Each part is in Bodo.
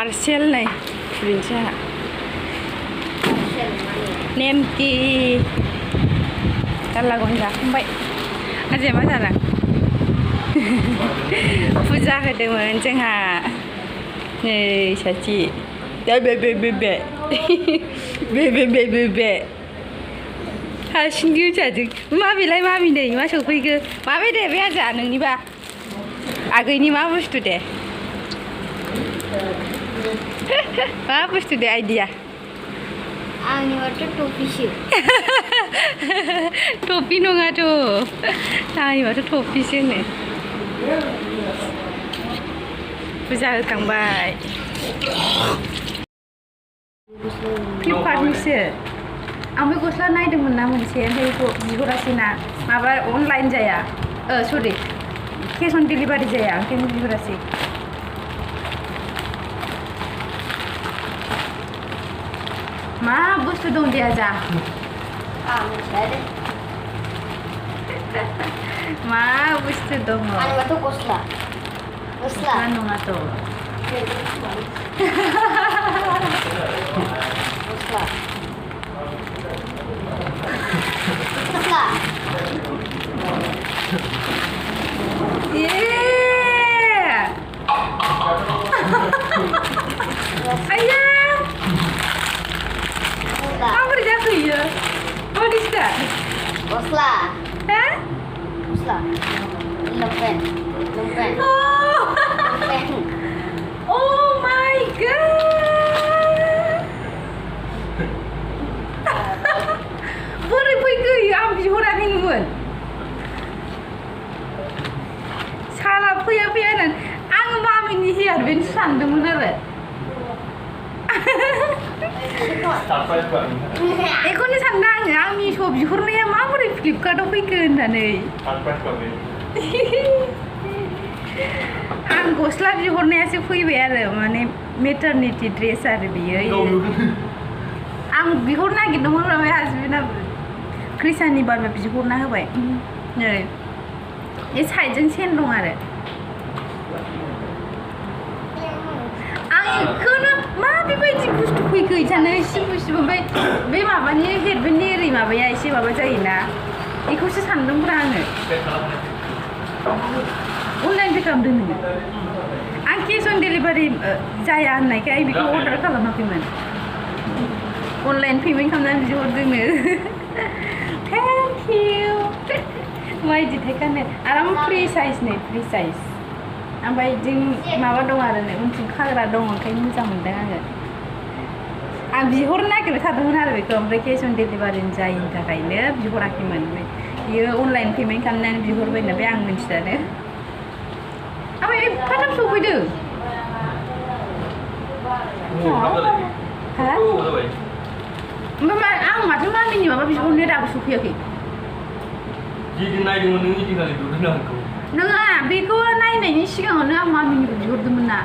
पार्सेल नै बिदिनोसै आंहा नेमकि गारलागौनि जाखांबाय आजाया मा जादों फुजा होदोंमोन जोंहा नै साथि बे हारसिं गोजाजों माबेलाय मामि नै मा सफैखो माबे दे बे आजा नोंनिबा आगैनि मा बुस्थु दे मा बुस्थु दे आइडिया आंनिबाथ' टफिसो टफि नङाथ' आंनिबाथ' टफिसो होनो फुजा होखांबाय फ्लिपकार्टनिसो आं बे गस्ला नायदोंमोन ना मोनसे ओमफ्राय बेखौ बिहरासै ना माबा अनलाइन जाया सरि केस अन डिलिभारि जाया ओंखायनो बिहरासै मा बुस्थु दं दे आजा मा बुस्थु दङ आंनिबाथ' गस्ला नङाथ' गस्ला आया माबोरै जाखो इयो What is that? Gosla. Hah? Gosla. Lompen. Oh my god. Borai fैखो आं बिहराखैमोन साला फैया होननानै आङो मामिनि हेयारबेन्ड सानदोंमोन आरो बेखौनो सानदों आं मिश'आव बिहरनाया माबोरै फ्लिपकार्टआव फैखो होननानै आं गस्ला बिहरनायासो फैबाय आरो माने मेटारनिटि ड्रेस आरो बियो आं बिहर नागिरदोंमोन ओमफ्राय हासबेन्डआ क्रिसानि बारबा बिहरना होबाय नै बे साइडजों सेन दं आरो आं बेखौनो मा बेबायदि बुस्थु फैखो सानो सिबु ओमफ्राय बे माबानि हेडबेन्डनि ओरै माबाया एसे माबा जायोना बेखौसो सानदोंब्रा आङो अनलाइन पे खालामदों नोङो आं केस अन डिलिभारि जाया होननायखाय बेखौ अर्डार खालामाखैमोन अनलाइन पेमेन्ट खालामनानै बिहरदोंनो थेंक इउ माबायदिथाय गाननो आराम फ्रि साइज नै फ्रि साइज ओमफ्राय जों माबा दं आरो नै उनथिं खाग्रा दं ओंखायनो मोजां मोनदों आङो आं बिहरनो नागिरबाय थादोंमोन आरो बेखौ ओमफ्राय केस अन डिलिभारिनि जायैनि थाखायनो बिहराखैमोन बियो अनलाइन पेमेन्ट खालामनानै बिहरबाय नालाय आं मिन्थियानो ओमफ्राय एफाथाब सफैदों ओमफ्राय आं माथो मामिनि माबा बिहरनो दाबो सफैयाखै नङा बेखौ नायनायनि सिगाङावनो आं मामिनिखौ बिहरदोंमोन ना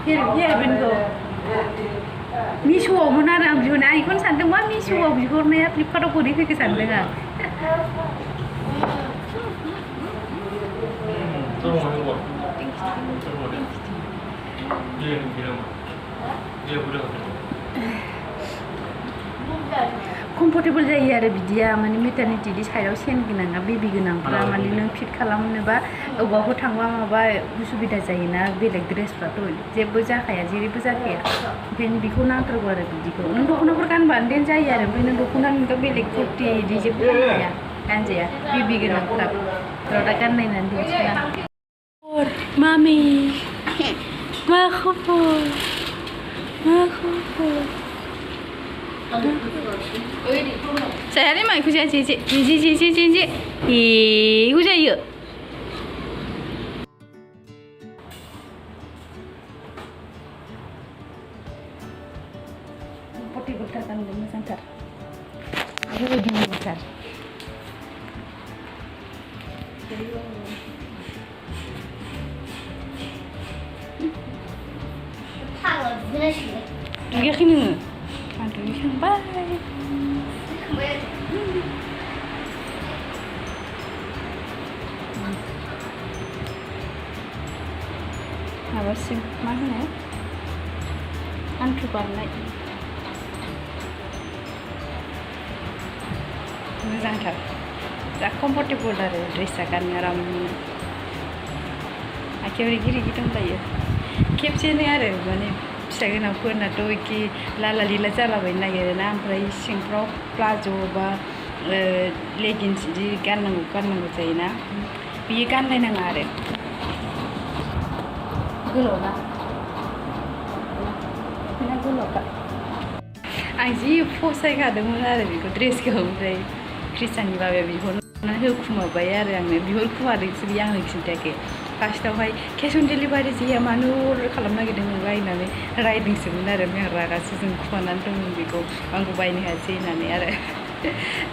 हेयारबेन्डखौ मिश'आवमोन आरो आं बिहरनाय आं बेखौनो सानदों मा मिश'आव बिहरनाया फ्लिपकार्टआव बोरै फैखो सानदों आं कम्फर्टेबल जायो आरो बिदिया माने मेटारनिटि साइडआव सेन गोनाङा बेबि गोनांफ्रा माने नों फिट खालामनोबा अबावबाफोर थांबा माबा उसुबिदा जायोना बेलेग ड्रेसफ्राथ' जेबो जाखाया जेरैबो जाखाया ओंखायनो बेखौ नांथारगौ आरो बिदिखौ नों दख'नाफोर गानबानो देन जायो आरो ओमफ्राय नों दख'नानिथ' बेलेग कुर्ति बिदि जेबो गानजाया बेबि गोनांफ्रा र' दा गाननायनानै दिन्थिना मामि मा खबर Saya ni mai kucing cici kucing ya. Poti besar kan demi santar. Ini lagi besar. Dia kini. Aduh, sampai. Apa sih? Mana? हान्थु बारनाय मोजांथार जा कम्फर्टेबल आरो ड्रेसा गाननो आरामनो आखायाव रिगि रिगि दंलायो खेबसेनो आरो माने फिसा गोनांफोरनाथ' इखि लाला लिला जालाबायनो नागिरोना ओमफ्राय सिंफ्राव प्लाज' बा लेगिन्स बिदि गाननांगौ जायोना बियो गानलायनाङा आरो गोलावना गोलावखा आं जि फसायखादोंमोन आरो बेखौ ड्रेसखौ ओमफ्राय क्रिस्टाननि बाबाया बिहरनानै होखुमाबाय आरो आंनो बिहरखुमादोंसो बियो आंनो खिन्थायाखै फार्स्टआवहाय केस अन डेलिभारि जाया मानो अर्डार खालामनो नागिरदों नोंलाय होननानै रायदोंसोमोन आरो ओमफ्राय आं रागासो जोंखुमानानै दंमोन बेखौ आंखौ बायनो हायासै होननानै आरो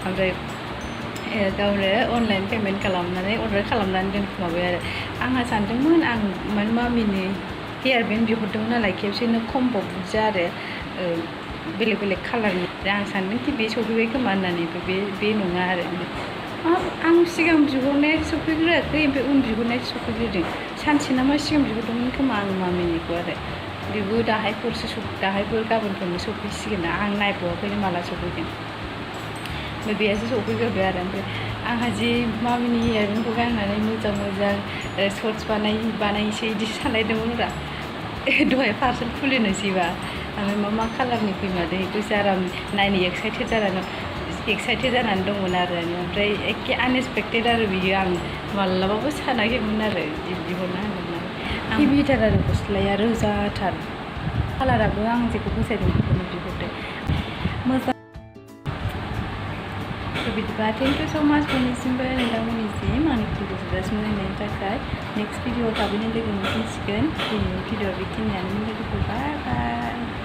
ओमफ्राय गावनो अनलाइन पेमेन्ट खालामनानै अर्डार खालामनानै दोनखुमाबाय आरो आंहा सानदोंमोन आं माने मामिनि हेयार बेन्ड बिहरदोंमोन नालाय खेबसेनो कम्ब' बुरजा आरो बेलेग बेलेग कालारनि आं सानदोंखि बे सफैबाय खोमा होननानै बे नङा आरो आं सिगां बिहरनाया सफैग्रोआखै ओमफ्राय उन बिहरनाया सफैग्रोदों सानसे नामा सिगां बिहरदोंमोन खोमा आं मामिनिखौ आरो बेबो दाहायफोर गाबोनफोरनो सफैसिगोन आं नायबावाखैनो माला सफैगोन ओमफ्राय बेयासो सफैग्रोबाय आरो ओमफ्राय आंहा जि मामिनि हेयार बेन्डखौ गाननानै मोजां सर्ट्स बानायसै बिदि सानलायदोंमोन रा दहाय पार्सेल खुलिनोसैबा ओमफ्राय मा कालारनि फैमारदों बेखौसो आराम नायनो एक्साइटेड जानानै दंमोन आरो ओमफ्राय एखे आनएक्सपेक्टेड आरो बियो आं माब्लाबाबो सानाखैमोन आरो बिहरना होनदोंमोन आरो हेभिथार आरो गस्लाया रोजाथार कालाराबो आं जेखौ फसायदों बेखौनो बिहरदों मोजां बिदिबा थेंक इउ स' माच बयनिसिमबो नोंथांमोननिसिम आंनि भिडिअखौ जोबजासिम नायनायनि थाखाय नेक्स्ट भिडिअआव थाबैनो लोगो मोनफिनसिगोन दिनैनि भिडिअआ बेखिनियानो लोगोफोर बाय बाय